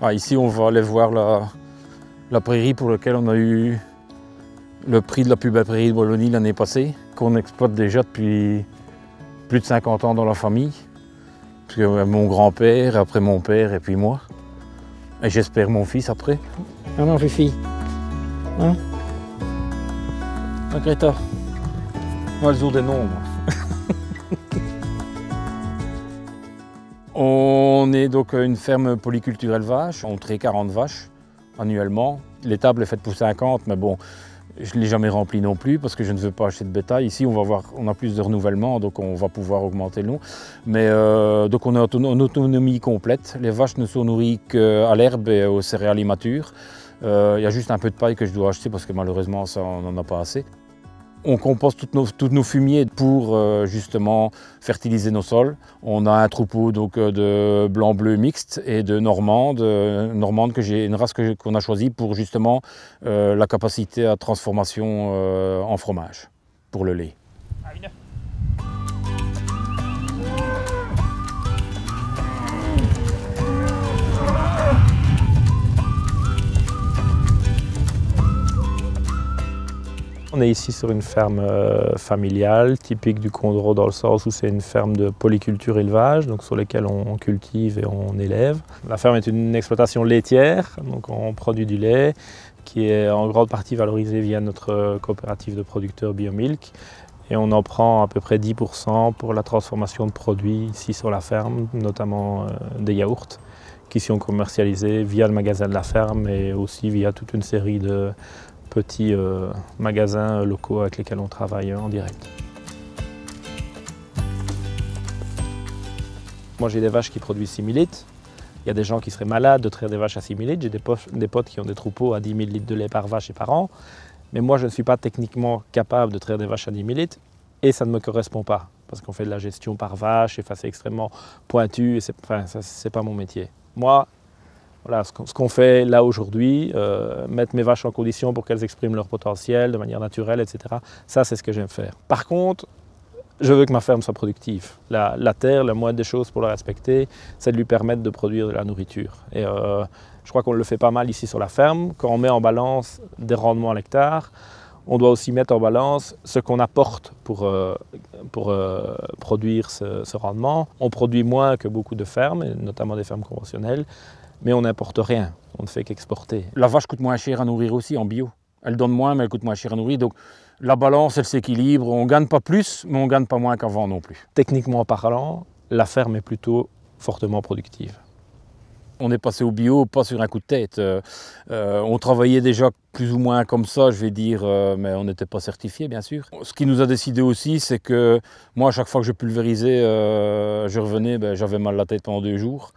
Ah, ici, on va aller voir la prairie pour laquelle on a eu le prix de la plus belle prairie de Wallonie l'année passée, qu'on exploite déjà depuis plus de 50 ans dans la famille. Parce que mon grand-père, après mon père et puis moi. Et j'espère mon fils après. Ah non, Fifi. Hein? Ah, Greta. Moi, elles ont des noms, moi. On est donc une ferme polyculture élevage. On traite 40 vaches annuellement. L'étable est faite pour 50, mais bon, je ne l'ai jamais remplie non plus parce que je ne veux pas acheter de bétail. Ici, on a plus de renouvellement, donc on va pouvoir augmenter le nom. Mais donc on est en autonomie complète. Les vaches ne sont nourries qu'à l'herbe et aux céréales immatures. Il y a juste un peu de paille que je dois acheter parce que malheureusement, ça, on n'en a pas assez. On composte toutes nos fumiers pour justement fertiliser nos sols. On a un troupeau donc, de blanc-bleu mixte et de normande une race qu'on a choisie pour justement la capacité à transformation en fromage pour le lait. On est ici sur une ferme familiale, typique du Condro dans le sens où c'est une ferme de polyculture élevage, donc sur lesquelles on cultive et on élève. La ferme est une exploitation laitière, donc on produit du lait qui est en grande partie valorisé via notre coopérative de producteurs Biomilk. Et on en prend à peu près 10% pour la transformation de produits ici sur la ferme, notamment des yaourts qui sont commercialisés via le magasin de la ferme et aussi via toute une série de petits magasins locaux avec lesquels on travaille en direct. Moi j'ai des vaches qui produisent 6 000 litres. Il y a des gens qui seraient malades de traire des vaches à 6 000 litres. J'ai des potes qui ont des troupeaux à 10 000 litres de lait par vache et par an. Mais moi je ne suis pas techniquement capable de traire des vaches à 10 000 litres et ça ne me correspond pas. Parce qu'on fait de la gestion par vache et c'est extrêmement pointu et c'est pas mon métier. Moi, voilà, ce qu'on fait là aujourd'hui, mettre mes vaches en condition pour qu'elles expriment leur potentiel de manière naturelle, etc. Ça, c'est ce que j'aime faire. Par contre, je veux que ma ferme soit productive. La terre, la moindre des choses pour la respecter, c'est de lui permettre de produire de la nourriture. Et je crois qu'on le fait pas mal ici sur la ferme. Quand on met en balance des rendements à l'hectare, on doit aussi mettre en balance ce qu'on apporte pour produire ce rendement. On produit moins que beaucoup de fermes, notamment des fermes conventionnelles. Mais on n'importe rien, on ne fait qu'exporter. La vache coûte moins cher à nourrir aussi en bio. Elle donne moins, mais elle coûte moins cher à nourrir. Donc la balance, elle s'équilibre. On ne gagne pas plus, mais on ne gagne pas moins qu'avant non plus. Techniquement parlant, la ferme est plutôt fortement productive. On est passé au bio, pas sur un coup de tête. On travaillait déjà plus ou moins comme ça, je vais dire, mais on n'était pas certifié, bien sûr. Ce qui nous a décidé aussi, c'est que moi, à chaque fois que je pulvérisais, je revenais, j'avais mal la tête pendant 2 jours.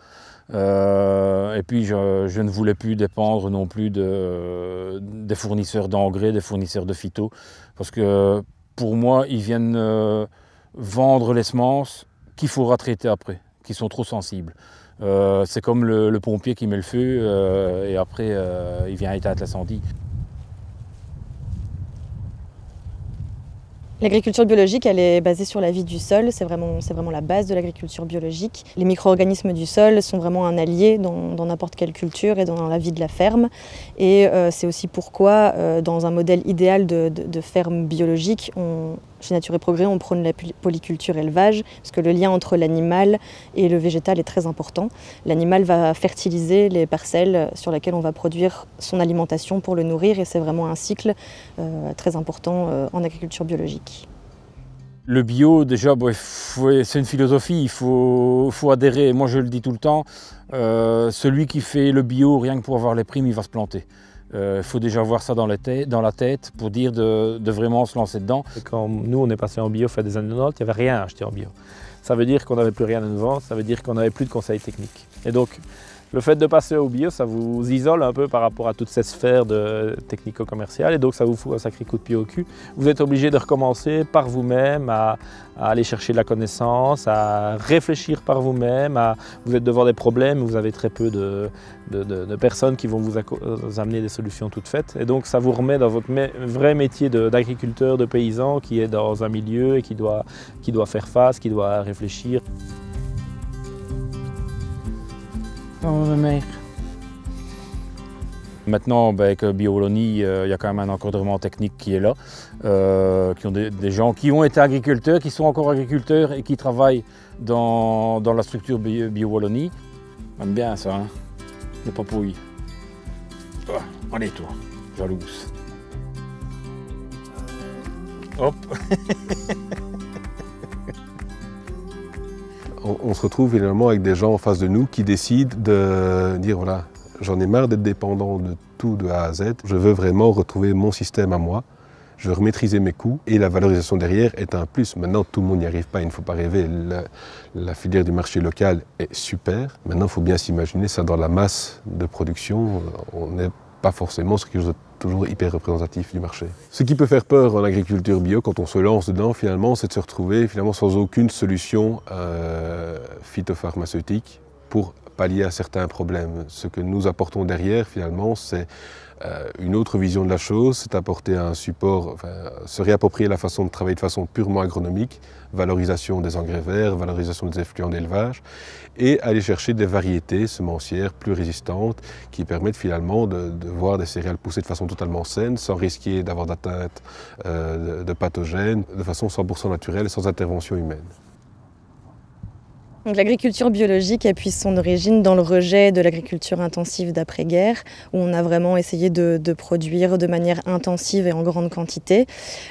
Et puis je ne voulais plus dépendre non plus des fournisseurs d'engrais, des fournisseurs de phyto, parce que pour moi ils viennent vendre les semences qu'il faudra traiter après, qui sont trop sensibles. C'est comme le pompier qui met le feu et après il vient éteindre l'incendie. L'agriculture biologique, elle est basée sur la vie du sol, c'est vraiment la base de l'agriculture biologique. Les micro-organismes du sol sont vraiment un allié dans n'importe quelle culture et dans la vie de la ferme. Et c'est aussi pourquoi, dans un modèle idéal de ferme biologique, chez Nature et Progrès, on prône la polyculture élevage, parce que le lien entre l'animal et le végétal est très important. L'animal va fertiliser les parcelles sur lesquelles on va produire son alimentation pour le nourrir, et c'est vraiment un cycle très important en agriculture biologique. Le bio, déjà, c'est une philosophie, il faut adhérer. Moi, je le dis tout le temps, celui qui fait le bio, rien que pour avoir les primes, il va se planter. Il faut déjà avoir ça dans la tête pour dire de vraiment se lancer dedans. Quand nous, on est passé en bio, fait des années 90, il n'y avait rien à acheter en bio. Ça veut dire qu'on n'avait plus rien à nous vendre, ça veut dire qu'on n'avait plus de conseils techniques. Et donc, le fait de passer au bio, ça vous isole un peu par rapport à toute cette sphère de technico-commerciale et donc ça vous fout un sacré coup de pied au cul. Vous êtes obligé de recommencer par vous-même à aller chercher de la connaissance, à réfléchir par vous-même, vous êtes devant des problèmes, vous avez très peu de personnes qui vont vous amener des solutions toutes faites. Et donc ça vous remet dans votre vrai métier d'agriculteur, de paysan qui est dans un milieu et qui doit faire face, qui doit réfléchir. Oh, ma mère. Maintenant, avec Bio-Wallonie, il y a quand même un encadrement technique qui est là, qui ont des gens qui ont été agriculteurs, qui sont encore agriculteurs et qui travaillent dans la structure Bio-Wallonie. J'aime bien ça, hein, les papouilles. Oh, allez toi, jalouse. Hop. On se retrouve finalement avec des gens en face de nous qui décident de dire voilà, j'en ai marre d'être dépendant de tout de A à Z. Je veux vraiment retrouver mon système à moi. Je veux remaîtriser mes coûts et la valorisation derrière est un plus. Maintenant, tout le monde n'y arrive pas, il ne faut pas rêver. La filière du marché local est super. Maintenant, il faut bien s'imaginer ça dans la masse de production. On n'est pas forcément sur quelque chose de toujours hyper représentatif du marché. Ce qui peut faire peur en agriculture bio quand on se lance dedans, finalement, c'est de se retrouver sans aucune solution phytopharmaceutique pour pallier à certains problèmes. Ce que nous apportons derrière, finalement, c'est une autre vision de la chose, c'est apporter un support, se réapproprier la façon de travailler de façon purement agronomique, valorisation des engrais verts, valorisation des effluents d'élevage, et aller chercher des variétés semencières plus résistantes qui permettent finalement de voir des céréales pousser de façon totalement saine, sans risquer d'avoir d'atteinte de pathogènes, de façon 100% naturelle et sans intervention humaine. L'agriculture biologique puise son origine dans le rejet de l'agriculture intensive d'après-guerre, où on a vraiment essayé de produire de manière intensive et en grande quantité.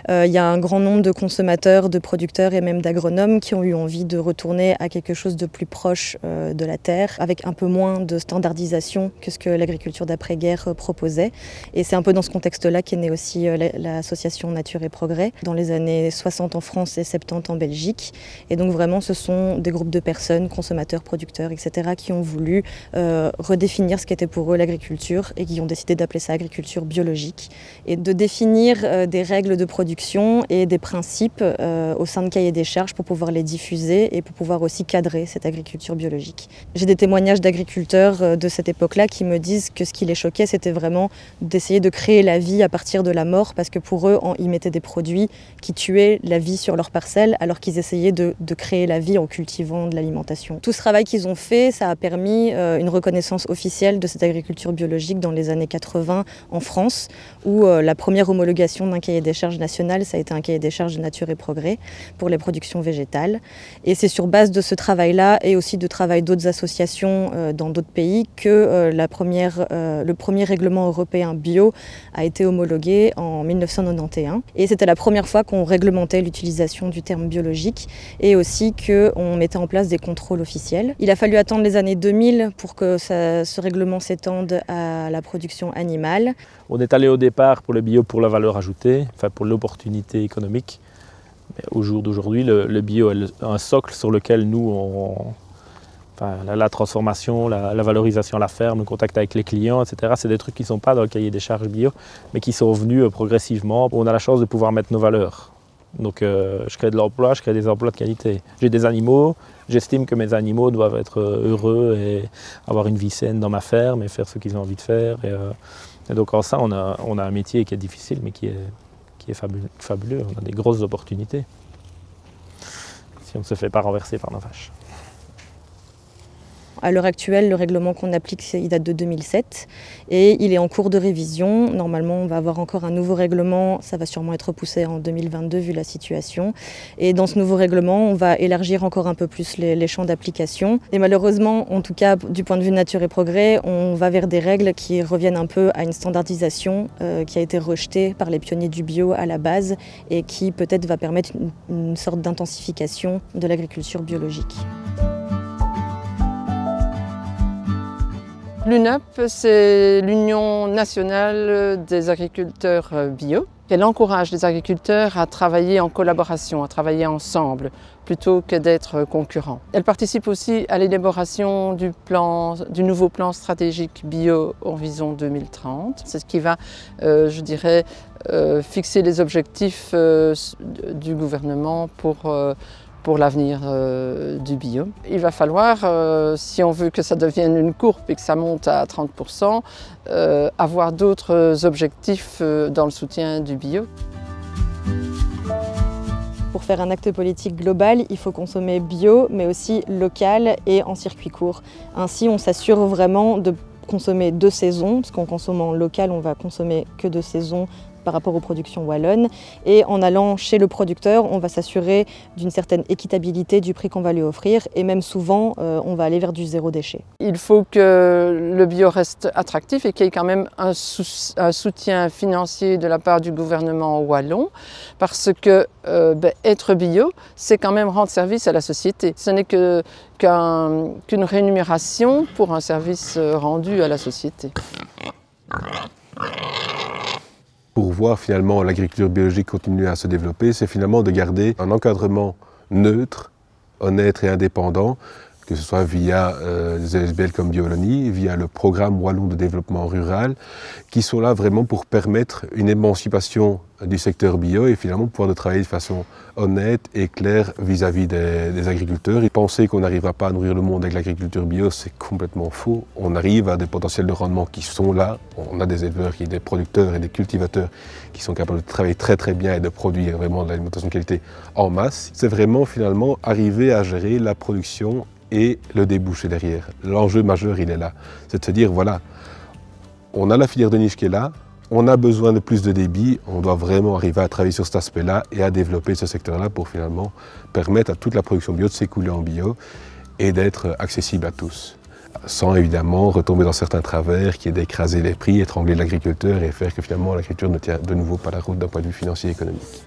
Il y a un grand nombre de consommateurs, de producteurs et même d'agronomes qui ont eu envie de retourner à quelque chose de plus proche de la terre, avec un peu moins de standardisation que ce que l'agriculture d'après-guerre proposait. Et c'est un peu dans ce contexte-là qu'est née aussi l'association Nature et Progrès, dans les années 60 en France et 70 en Belgique. Et donc vraiment, ce sont des groupes de personnes, consommateurs, producteurs, etc., qui ont voulu redéfinir ce qu'était pour eux l'agriculture et qui ont décidé d'appeler ça agriculture biologique et de définir des règles de production et des principes au sein de cahiers des charges pour pouvoir les diffuser et pour pouvoir aussi cadrer cette agriculture biologique. J'ai des témoignages d'agriculteurs de cette époque-là qui me disent que ce qui les choquait, c'était vraiment d'essayer de créer la vie à partir de la mort, parce que pour eux, ils mettaient des produits qui tuaient la vie sur leur parcelle, alors qu'ils essayaient de créer la vie en cultivant de l'alimentation. Tout ce travail qu'ils ont fait, ça a permis une reconnaissance officielle de cette agriculture biologique dans les années 80 en France, où la première homologation d'un cahier des charges national, ça a été un cahier des charges de Nature et Progrès pour les productions végétales. Et c'est sur base de ce travail-là et aussi de travail d'autres associations dans d'autres pays que le premier règlement européen bio a été homologué en 1991. Et c'était la première fois qu'on réglementait l'utilisation du terme biologique et aussi qu'on mettait en place des contrôle officiel. Il a fallu attendre les années 2000 pour que ce règlement s'étende à la production animale. On est allé au départ pour le bio pour la valeur ajoutée, enfin pour l'opportunité économique. Mais au jour d'aujourd'hui, le bio est un socle sur lequel nous, la transformation, la valorisation à la ferme, le contact avec les clients, etc. C'est des trucs qui ne sont pas dans le cahier des charges bio, mais qui sont venus progressivement. On a la chance de pouvoir mettre nos valeurs. Donc je crée de l'emploi, je crée des emplois de qualité. J'ai des animaux, j'estime que mes animaux doivent être heureux et avoir une vie saine dans ma ferme et faire ce qu'ils ont envie de faire. Et donc en ça, on a un métier qui est difficile mais qui est fabuleux. On a des grosses opportunités si on ne se fait pas renverser par nos vaches. À l'heure actuelle, le règlement qu'on applique, il date de 2007 et il est en cours de révision. Normalement, on va avoir encore un nouveau règlement. Ça va sûrement être repoussé en 2022 vu la situation. Et dans ce nouveau règlement, on va élargir encore un peu plus les champs d'application. Et malheureusement, en tout cas, du point de vue Nature et Progrès, on va vers des règles qui reviennent un peu à une standardisation qui a été rejetée par les pionniers du bio à la base et qui peut-être va permettre une sorte d'intensification de l'agriculture biologique. L'UNAP, c'est l'Union nationale des agriculteurs bio. Elle encourage les agriculteurs à travailler en collaboration, à travailler ensemble, plutôt que d'être concurrents. Elle participe aussi à l'élaboration du nouveau plan stratégique bio Horizon 2030. C'est ce qui va, je dirais, fixer les objectifs du gouvernement pour l'avenir du bio. Il va falloir, si on veut que ça devienne une courbe et que ça monte à 30%, avoir d'autres objectifs dans le soutien du bio. Pour faire un acte politique global, il faut consommer bio, mais aussi local et en circuit court. Ainsi, on s'assure vraiment de consommer de saison, parce qu'en consommant local, on va consommer que de saison par rapport aux productions wallonnes. Et en allant chez le producteur, on va s'assurer d'une certaine équitabilité du prix qu'on va lui offrir. Et même souvent, on va aller vers du zéro déchet. Il faut que le bio reste attractif et qu'il y ait quand même un soutien financier de la part du gouvernement wallon. Parce que être bio, c'est quand même rendre service à la société. Ce n'est qu'une rémunération pour un service rendu à la société. Pour voir finalement l'agriculture biologique continuer à se développer, c'est finalement de garder un encadrement neutre, honnête et indépendant, que ce soit via des ASBL comme Biolonie, via le programme wallon de développement rural, qui sont là vraiment pour permettre une émancipation du secteur bio et finalement pouvoir travailler de façon honnête et claire vis-à-vis des agriculteurs. Et penser qu'on n'arrivera pas à nourrir le monde avec l'agriculture bio, c'est complètement faux. On arrive à des potentiels de rendement qui sont là. On a des éleveurs, des producteurs et des cultivateurs qui sont capables de travailler très très bien et de produire vraiment de l'alimentation de qualité en masse. C'est vraiment finalement arriver à gérer la production et le débouché derrière. L'enjeu majeur, il est là. C'est de se dire, voilà, on a la filière de niche qui est là, on a besoin de plus de débit, on doit vraiment arriver à travailler sur cet aspect-là et à développer ce secteur-là pour finalement permettre à toute la production bio de s'écouler en bio et d'être accessible à tous. Sans évidemment retomber dans certains travers qui est d'écraser les prix, étrangler l'agriculteur et faire que finalement l'agriculture ne tient de nouveau pas la route d'un point de vue financier et économique.